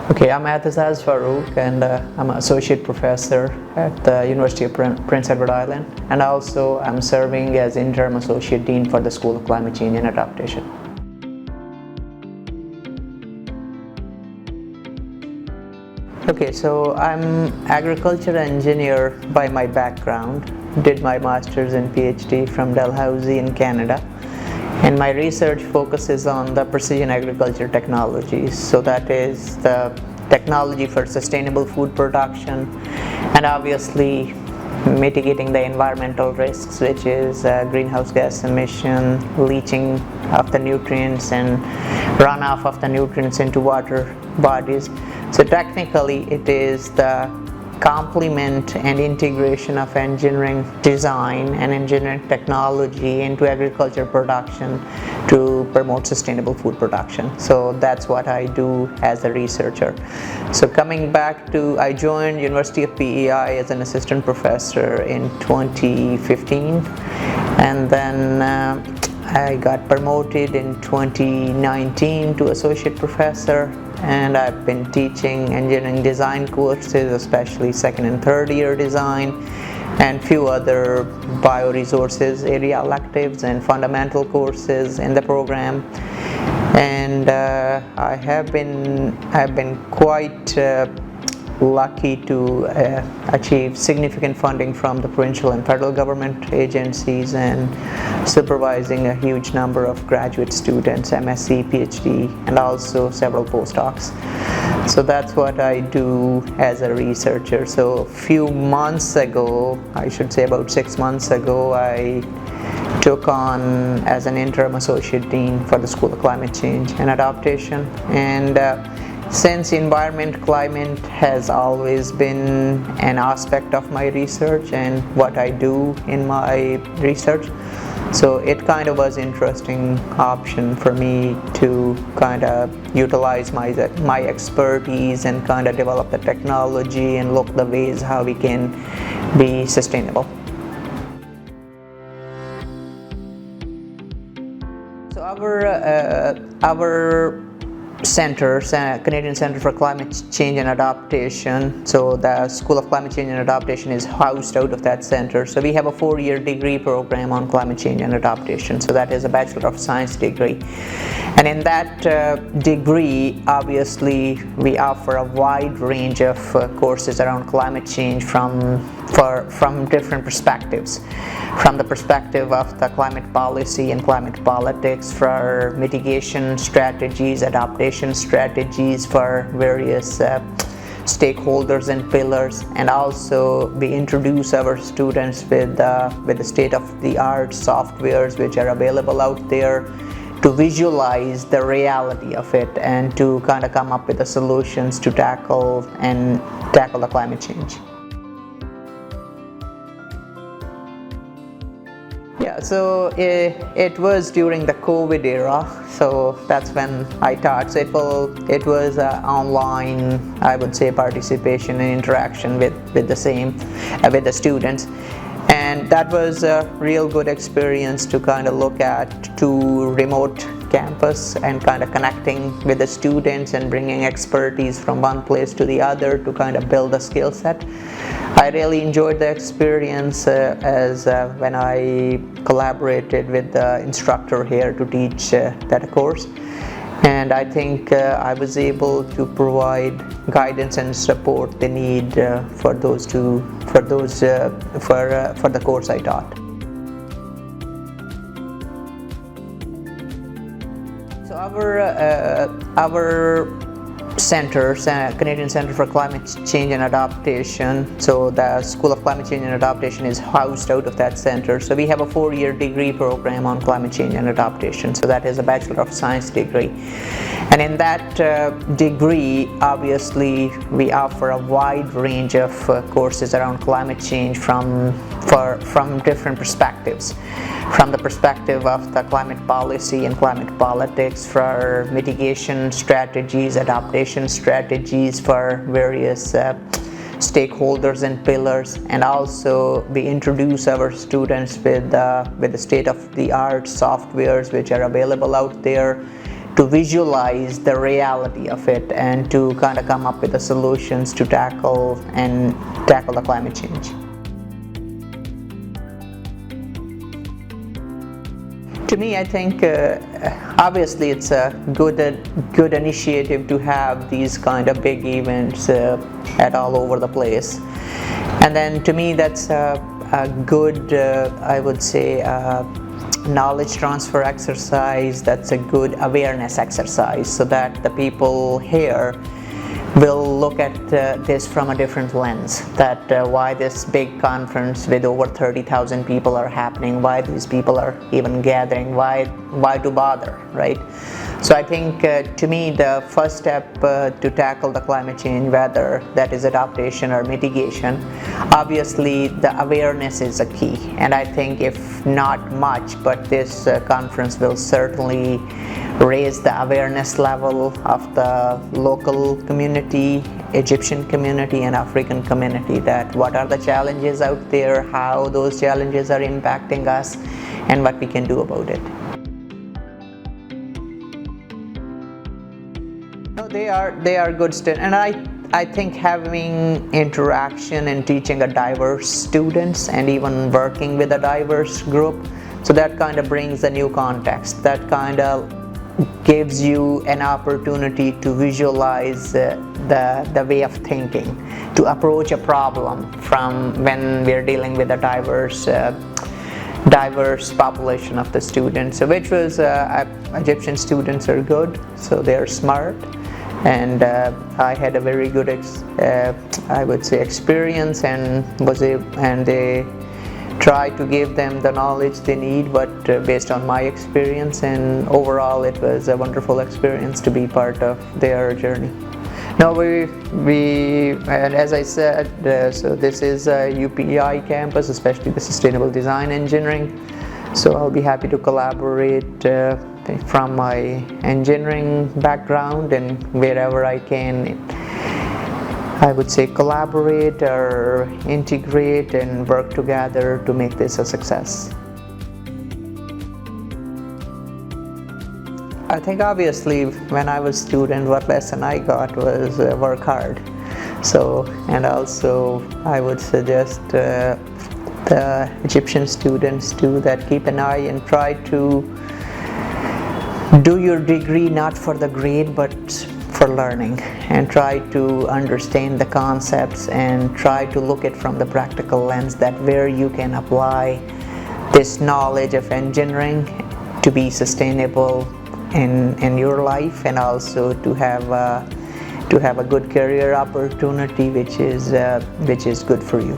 Okay, I'm Aitazaz Farooque, and I'm an associate professor at the University of Prince Edward Island, and also I'm serving as interim associate dean for the School of Climate Change and Adaptation. Okay, so I'm agriculture engineer by my background. Did my master's and PhD from Dalhousie in Canada. And my research focuses on the precision agriculture technologies. So that is the technology for sustainable food production and obviously mitigating the environmental risks, which is greenhouse gas emission, leaching of the nutrients and runoff of the nutrients into water bodies. So technically it is the complement and integration of engineering design and engineering technology into agriculture production to promote sustainable food production. So that's what I do as a researcher. So coming back to, I joined University of UPEI as an assistant professor in 2015, and then I got promoted in 2019 to associate professor, and I've been teaching engineering design courses, especially second and third year design, and few other bioresources area electives and fundamental courses in the program. And I've been quite lucky to achieve significant funding from the provincial and federal government agencies and supervising a huge number of graduate students, MSc, PhD, and also several postdocs. So that's what I do as a researcher. So a few months ago, I should say about 6 months ago, I took on as an interim associate dean for the School of Climate Change and Adaptation. And since climate has always been an aspect of my research and what I do in my research, so it kind of was an interesting option for me to kind of utilize my expertise and kind of develop the technology and look the ways how we can be sustainable. So our centers, Canadian Centre for Climate Change and Adaptation, so the School of Climate Change and Adaptation is housed out of that center. So we have a 4-year degree program on climate change and adaptation, so that is a Bachelor of Science degree. And in that degree, obviously we offer a wide range of courses around climate change from different perspectives. From the perspective of the climate policy and climate politics, for mitigation strategies, adaptation strategies for various stakeholders and pillars, and also we introduce our students with the state-of-the-art softwares which are available out there to visualize the reality of it and to kind of come up with the solutions to tackle the climate change. Yeah, so it was during the COVID era, so that's when I taught. So it was online, I would say, participation and interaction with the students, and that was a real good experience to kind of look at to remote campus and kind of connecting with the students and bringing expertise from one place to the other to kind of build a skill set. I really enjoyed the experience when I collaborated with the instructor here to teach that course, and I think I was able to provide guidance and support they need for the course I taught. So our centers, Canadian Centre for Climate Change and Adaptation, so the School of Climate Change and Adaptation is housed out of that center. So we have a 4-year degree program on climate change and adaptation, so that is a Bachelor of Science degree. And in that degree, obviously we offer a wide range of courses around climate change from different perspectives. From the perspective of the climate policy and climate politics, for mitigation strategies, adaptation strategies for various stakeholders and pillars, and also we introduce our students with the state-of-the-art softwares which are available out there to visualize the reality of it and to kind of come up with the solutions to tackle the climate change. To me, I think obviously it's a good initiative to have these kind of big events at all over the place, and then to me that's a good I would say knowledge transfer exercise. That's a good awareness exercise, so that the people here will look at this from a different lens, that why this big conference with over 30,000 people are happening, why these people are even gathering, why to bother, right? So I think to me the first step to tackle the climate change, whether that is adaptation or mitigation, obviously the awareness is a key, and I think if not much, but this conference will certainly raise the awareness level of the local community, Egyptian community and African community, that what are the challenges out there, how those challenges are impacting us, and what we can do about it. No, they are good students, and I think having interaction and teaching a diverse students and even working with a diverse group, so that kind of brings a new context, that kind of gives you an opportunity to visualize the way of thinking, to approach a problem from when we're dealing with a diverse population of the students. So which was Egyptian students are good, so they're smart, and I had a very good I would say experience, and they try to give them the knowledge they need, but based on my experience, and overall it was a wonderful experience to be part of their journey. Now and as I said, so this is a UPEI campus, especially the Sustainable Design Engineering, so I'll be happy to collaborate from my engineering background, and wherever I can, I would say collaborate or integrate and work together to make this a success. I think obviously when I was a student, what lesson I got was work hard. So, and also I would suggest the Egyptian students too, that keep an eye and try to do your degree not for the grade but for learning, and try to understand the concepts and try to look at from the practical lens, that where you can apply this knowledge of engineering to be sustainable in your life, and also to have a good career opportunity which is good for you.